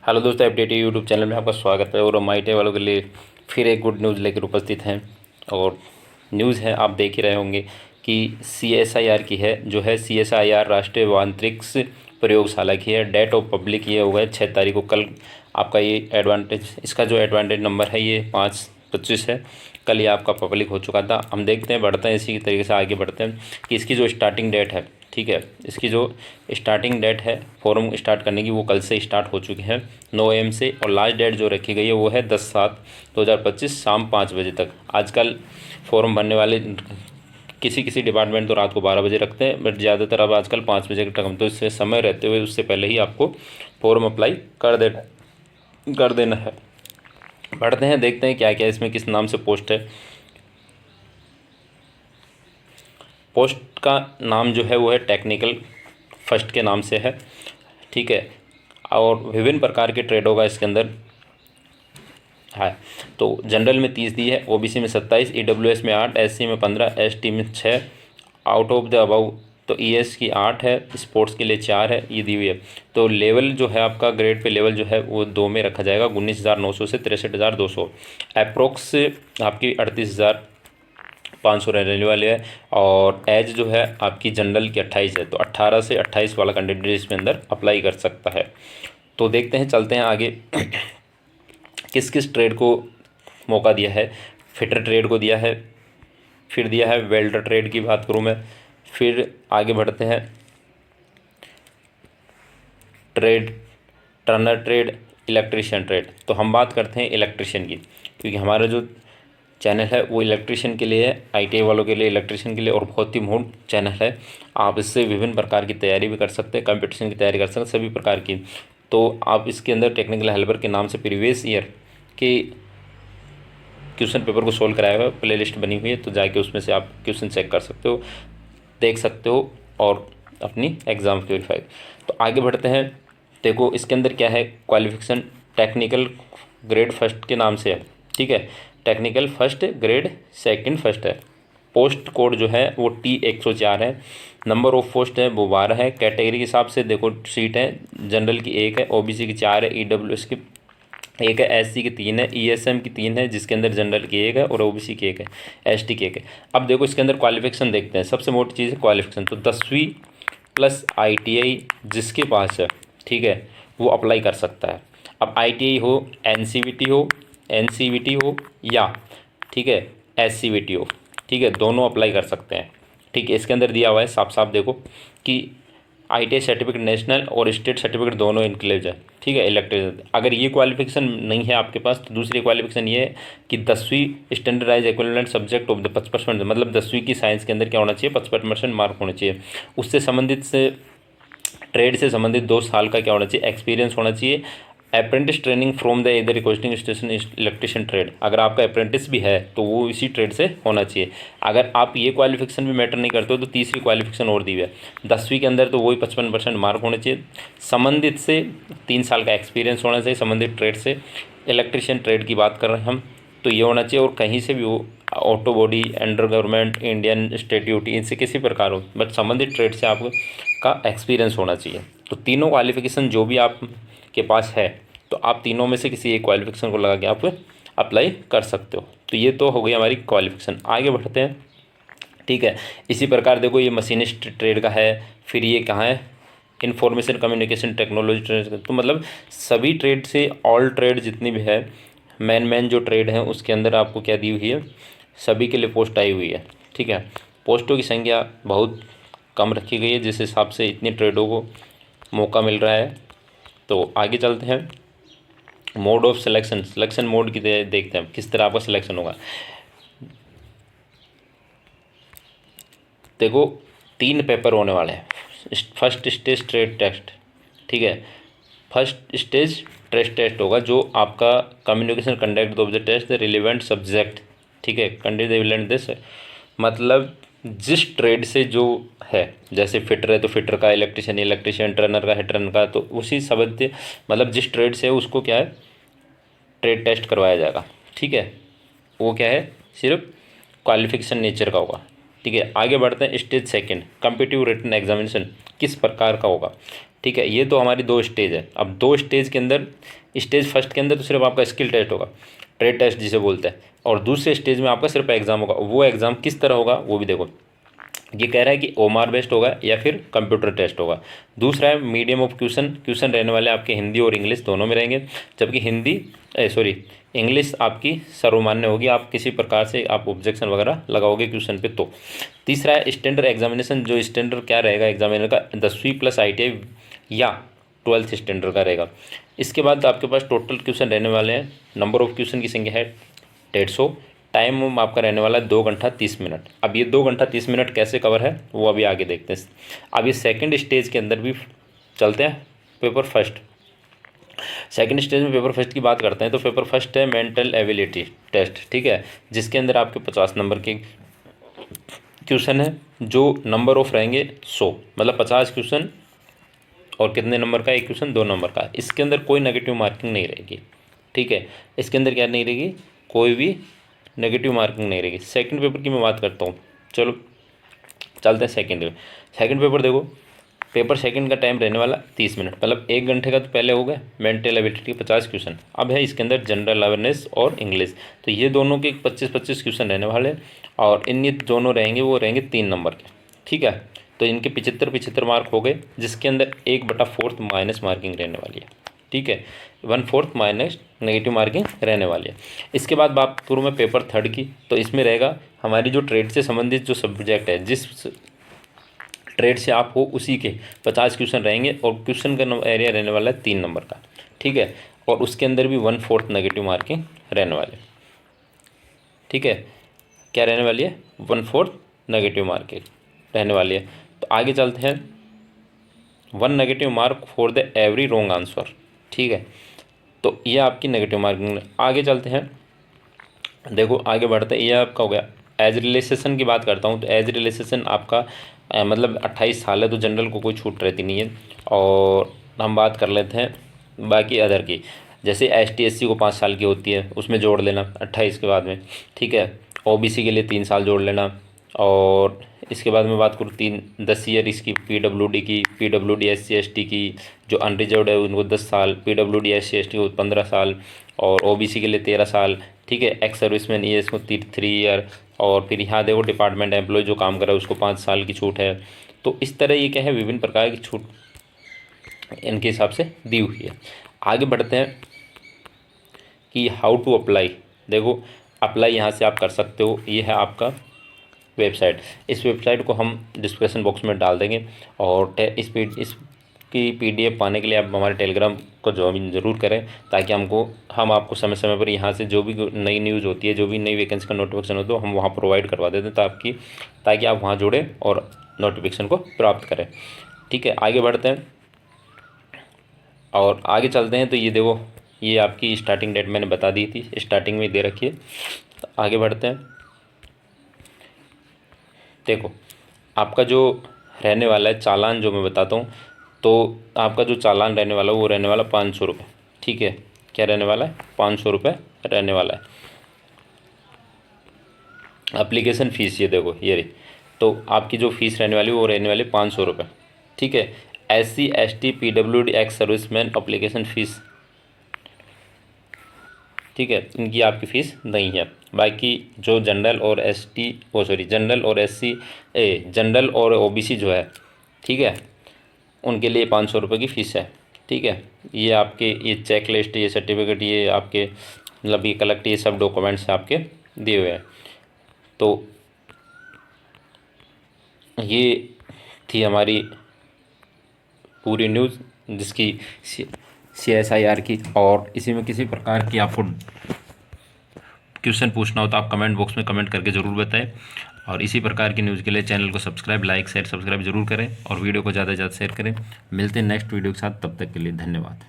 Hello दोस्तों, update YouTube channel में आपका स्वागत है। और हम आई टी वालों के लिए फिर एक गुड न्यूज़ लेकर उपस्थित हैं। और न्यूज़ है, आप देख ही रहे होंगे कि CSIR की है, जो है CSIR राष्ट्रीय अंतरिक्ष प्रयोगशाला की है। डेट ऑफ पब्लिक ये होगा 6 तारीख को। कल आपका ये एडवांटेज, इसका जो एडवांटेज नंबर है ये 5/25 है। कल ये आपका पब्लिक हो चुका था। हम देखते हैं, बढ़ते हैं इसी तरीके से आगे बढ़ते हैं कि इसकी जो स्टार्टिंग डेट है, ठीक है, इसकी जो स्टार्टिंग डेट है फॉर्म स्टार्ट करने की, वो कल से स्टार्ट हो चुकी है 9 AM से। और लास्ट डेट जो रखी गई है वो है 10/7/2025 शाम 5 बजे तक। आजकल फॉर्म भरने वाले किसी किसी डिपार्टमेंट तो रात को 12 बजे रखते हैं, बट ज़्यादातर अब आजकल 5 बजे तक हम, तो इससे समय रहते हुए उससे पहले ही आपको फॉर्म अप्लाई कर देना है। बढ़ते हैं, देखते हैं क्या क्या इसमें किस नाम से पोस्ट है। पोस्ट का नाम जो है वो है टेक्निकल फर्स्ट के नाम से है, ठीक है। और विभिन्न प्रकार के ट्रेड होगा इसके अंदर है। तो जनरल में 30 दी है, OBC में 27, EWS में 8, SC में 15, ST में 6। आउट ऑफ द अबाउ तो ES की 8 है, स्पोर्ट्स के लिए 4 है, ये दी हुई है। तो लेवल जो है आपका ग्रेड पे लेवल जो है वो 2 में रखा जाएगा, 19,900 से 63,200। अप्रोक्स आपकी 38,500 रहने वाले है। और एज जो है आपकी जनरल की 28 है, तो 18 से 28 वाला कैंडिडेट इसमें अंदर अप्लाई कर सकता है। तो देखते हैं, चलते हैं आगे किस किस ट्रेड को मौका दिया है। फिटर ट्रेड को दिया है, फिर दिया है वेल्डर ट्रेड की बात करूँ मैं। फिर आगे बढ़ते हैं trade, Turner trade, electrician trade. तो हम बात करते हैं इलेक्ट्रिशियन की, क्योंकि हमारा जो चैनल है वो इलेक्ट्रिशियन के लिए है, ITI वालों के लिए, इलेक्ट्रिशियन के लिए, और बहुत ही मूड चैनल है। आप इससे विभिन्न प्रकार की तैयारी भी कर सकते हैं, कंपटीशन की तैयारी कर सकते हैं, सभी प्रकार की। तो आप इसके अंदर टेक्निकल हेल्पर के नाम से प्रीवियस ईयर के क्वेश्चन पेपर को सोल्व कराया हुआ प्ले लिस्ट बनी हुई है, तो जाके उसमें से आप क्वेश्चन चेक कर सकते हो, देख सकते हो और अपनी एग्ज़ाम प्योरीफाई। तो आगे बढ़ते हैं। देखो इसके अंदर क्या है, क्वालिफिकेशन टेक्निकल ग्रेड फर्स्ट के नाम से है, ठीक है। Technical first grade second first है। पोस्ट कोड जो है वो T104 है। नंबर ऑफ पोस्ट है वो 12 है। कैटेगरी के हिसाब से देखो सीट है, जनरल की 1 है, OBC की 4 है, EWS की 1 है, SC की 3 है, ESM की 3 है, जिसके अंदर जनरल की 1 है और OBC की 1 है, ST की 1 है। अब देखो इसके अंदर क्वालिफिकेशन देखते हैं। सबसे मोटी चीज़ है क्वालिफिकेशन। तो 10वीं प्लस ITI जिसके पास है, ठीक है, वो अप्लाई कर सकता है। अब ITI हो, NCVT हो या, ठीक है, SCVT हो, ठीक है, दोनों अप्लाई कर सकते हैं, ठीक है। इसके अंदर दिया हुआ है साफ साफ देखो कि ITI सर्टिफिकेट नेशनल और स्टेट सर्टिफिकेट दोनों इंक्लूड है, ठीक है। इलेक्ट्रिक अगर ये क्वालिफिकेशन नहीं है आपके पास, तो दूसरी क्वालिफिकेशन ये है कि 10वीं standardize equivalent subject of the 55%, मतलब 10वीं की साइंस के अंदर क्या होना चाहिए, 55% मार्क होने चाहिए। उससे संबंधित से ट्रेड से संबंधित 2 साल का क्या होना चाहिए, एक्सपीरियंस होना चाहिए। अप्रेंटिस ट्रेनिंग फ्रॉम द इधर रिक्वेस्टिंग स्टेशन इलेक्ट्रिशियन ट्रेड, अगर आपका अप्रेंटिस भी है तो वो इसी ट्रेड से होना चाहिए। अगर आप ये क्वालिफिकेशन भी मैटर नहीं करते हो, तो तीसरी क्वालिफिकेशन और दी है 10वीं के अंदर, तो वही 55% मार्क होने चाहिए। संबंधित से 3 साल का एक्सपीरियंस होना चाहिए संबंधित ट्रेड से। इलेक्ट्रिशियन ट्रेड की बात कर रहे हैं हम, तो ये होना चाहिए। और कहीं से भी हो, auto body, under government, Indian state duty, इनसे किसी प्रकार हो, बट संबंधित ट्रेड से आपका एक्सपीरियंस होना चाहिए। तो तीनों क्वालिफिकेशन जो भी आपके पास है, तो आप तीनों में से किसी एक क्वालिफिकेशन को लगा के आप अप्लाई कर सकते हो। तो ये तो हो गई हमारी क्वालिफिकेशन। आगे बढ़ते हैं, ठीक है। इसी प्रकार देखो ये मशीनिस्ट ट्रेड का है। फिर ये कहाँ है, इंफॉर्मेशन कम्युनिकेशन टेक्नोलॉजी ट्रेड। तो मतलब सभी ट्रेड से, ऑल ट्रेड जितनी भी है, मेन जो ट्रेड है उसके अंदर आपको क्या दी हुई है, सभी के लिए पोस्ट आई हुई है, ठीक है। पोस्टों की संख्या बहुत कम रखी गई है, जिस हिसाब से इतनी ट्रेडों को मौका मिल रहा है। तो आगे चलते हैं, mode of selection, selection mode की देखते हैं किस तरह आपका सिलेक्शन होगा। देखो 3 पेपर होने वाले हैं। फर्स्ट स्टेज ट्रेड टेस्ट, ठीक है। फर्स्ट स्टेज ट्रेड टेस्ट होगा, जो आपका communication conduct of the test the relevant subject, ठीक है, कंडक्ट रिलेवेंट दिस, मतलब जिस ट्रेड से जो है, जैसे फिटर है तो फिटर का, इलेक्ट्रिशियन टर्नर का है टर्नर का, तो उसी शब्द, मतलब जिस ट्रेड से है उसको क्या है, ट्रेड टेस्ट करवाया जाएगा, ठीक है। वो क्या है, सिर्फ क्वालिफिकेशन नेचर का होगा, ठीक है। आगे बढ़ते हैं, stage second competitive written examination किस प्रकार का होगा। ठीक है। ये तो हमारी 2 स्टेज है। अब 2 स्टेज के अंदर, स्टेज फर्स्ट के अंदर तो सिर्फ आपका स्किल टेस्ट होगा, ट्रेड टेस्ट जिसे बोलते हैं, और दूसरे स्टेज में आपका सिर्फ एग्जाम होगा। वो एग्ज़ाम किस तरह होगा वो भी देखो। ये कह रहा है कि ओमार बेस्ड होगा या फिर कंप्यूटर टेस्ट होगा। दूसरा है मीडियम ऑफ क्वेश्चन रहने वाले आपके हिंदी और इंग्लिश दोनों में रहेंगे, जबकि इंग्लिश आपकी सर्वमान्य होगी, आप किसी प्रकार से आप ऑब्जेक्शन वगैरह लगाओगे क्वेश्चन पे तो। तीसरा है स्टैंडर्ड एग्जामिनेशन, जो स्टैंडर्ड क्या रहेगा एग्जामिनर का, 10वीं प्लस ITI या 12th स्टैंडर्ड का रहेगा। इसके बाद आपके पास टोटल क्वेश्चन रहने वाले हैं, नंबर ऑफ क्वेश्चन की संख्या है 150, टाइम आपका रहने वाला है 2 घंटा 30 मिनट। अब ये 2 घंटा 30 मिनट कैसे कवर है वो अभी आगे देखते हैं। अब ये सेकंड स्टेज के अंदर भी चलते हैं। पेपर फर्स्ट, सेकंड स्टेज में पेपर फर्स्ट की बात करते हैं तो पेपर फर्स्ट है मेंटल एबिलिटी टेस्ट, ठीक है, जिसके अंदर आपके 50 नंबर के क्वेश्चन है, जो नंबर ऑफ रहेंगे 100, मतलब 50 क्वेश्चन और कितने नंबर का, एक क्वेश्चन 2 नंबर का। इसके अंदर कोई नेगेटिव मार्किंग नहीं रहेगी, ठीक है, इसके अंदर क्या नहीं रहेगी, कोई भी नेगेटिव मार्किंग नहीं रहेगी। सेकंड पेपर की मैं बात करता हूँ, चलो चलते हैं सेकंड पेपर। देखो पेपर सेकंड का टाइम रहने वाला 30 मिनट, मतलब 1 घंटे का तो पहले हो गया। मेंटल एबिलिटी 50 क्वेश्चन, अब है इसके अंदर जनरल अवेयरनेस और इंग्लिश, तो ये दोनों के 25-25 क्वेश्चन रहने वाले, और इन ये दोनों रहेंगे वो रहेंगे 3 नंबर के, ठीक है। तो इनके 75-75 मार्क हो गए, जिसके अंदर 1/4 माइनस मार्किंग रहने वाली है, ठीक है, 1/4 माइनस नेगेटिव मार्किंग रहने वाली है। इसके बाद बात करूँ मैं पेपर थर्ड की, तो इसमें रहेगा हमारी जो ट्रेड से संबंधित जो सब्जेक्ट है, जिस ट्रेड से आप हो उसी के 50 क्वेश्चन रहेंगे, और क्वेश्चन का एरिया रहने वाला है 3 नंबर का, ठीक है, और उसके अंदर भी 1/4 नेगेटिव मार्किंग रहने वाले, ठीक है, क्या रहने वाली है, 1/4 नेगेटिव मार्किंग रहने वाली है। तो आगे चलते हैं, 1 negative mark for the every wrong answer, ठीक है, तो ये आपकी नेगेटिव मार्किंग। आगे चलते हैं, देखो आगे बढ़ते हैं, ये आपका हो गया। एज रिलेशन की बात करता हूँ तो एज रिलेशन आपका मतलब 28 साल है, तो जनरल को कोई छूट रहती नहीं है। और हम बात कर लेते हैं बाकी अदर की, जैसे ST SC को 5 साल की होती है, उसमें जोड़ लेना 28 के बाद में, ठीक है। OBC के लिए 3 साल जोड़ लेना, और इसके बाद में बात करूँ 10 ईयर इसकी PWD की, PWD SC ST की जो अनरिजर्व्ड है उनको 10 साल, PWD SC ST को 15 साल, और OBC के लिए 13 साल, ठीक है। एक्स सर्विसमैन ये इसको 3 ईयर, और फिर यहाँ देखो डिपार्टमेंट एम्प्लॉय जो काम कर रहा है उसको 5 साल की छूट है। तो इस तरह ये क्या है, विभिन्न प्रकार की छूट इनके हिसाब से दी हुई है। आगे बढ़ते हैं कि हाउ टू अप्लाई। देखो अप्लाई यहाँ से आप कर सकते हो, ये है आपका वेबसाइट। इस वेबसाइट को हम डिस्क्रिप्शन बॉक्स में डाल देंगे, और इसकी PDF पाने के लिए आप हमारे टेलीग्राम को ज्वाइन ज़रूर करें, ताकि हम आपको समय समय पर यहाँ से जो भी नई न्यूज़ होती है, जो भी नई वैकेंसी का नोटिफिकेशन होता है हम वहाँ प्रोवाइड करवा देते हैं, ताकि आप वहाँ जुड़ें और नोटिफिकेशन को प्राप्त करें, ठीक है। आगे बढ़ते हैं और आगे चलते हैं, तो ये देखो ये आपकी स्टार्टिंग डेट मैंने बता दी थी, स्टार्टिंग में दे रखी है। तो आगे बढ़ते हैं, देखो आपका जो रहने वाला है चालान, जो मैं बताता हूँ, तो आपका जो चालान रहने वाला है वो रहने वाला 500 रुपये, ठीक है, क्या रहने वाला है, 500 रुपये रहने वाला है। एप्लीकेशन फ़ीस ये देखो ये रही, तो आपकी जो फ़ीस रहने वाली वो रहने वाली 500 रुपये, ठीक है। SC ST PWD ex serviceman application fees, ठीक है, इनकी आपकी फ़ीस नहीं है। बाकी जो जनरल और जनरल और OBC जो है, ठीक है, उनके लिए 500 रुपये की फ़ीस है, ठीक है। ये आपके ये चेक लिस्ट, ये सर्टिफिकेट, ये आपके मतलब ये कलेक्ट, ये सब डॉक्यूमेंट्स आपके दिए हुए हैं। तो ये थी हमारी पूरी न्यूज़, जिसकी CSIR की, और इसी में किसी प्रकार की आपको क्वेश्चन पूछना हो तो आप कमेंट बॉक्स में कमेंट करके ज़रूर बताएं। और इसी प्रकार की न्यूज़ के लिए चैनल को सब्सक्राइब, लाइक, शेयर, सब्सक्राइब जरूर करें, और वीडियो को ज़्यादा से ज़्यादा शेयर करें। मिलते हैं नेक्स्ट वीडियो के साथ, तब तक के लिए धन्यवाद।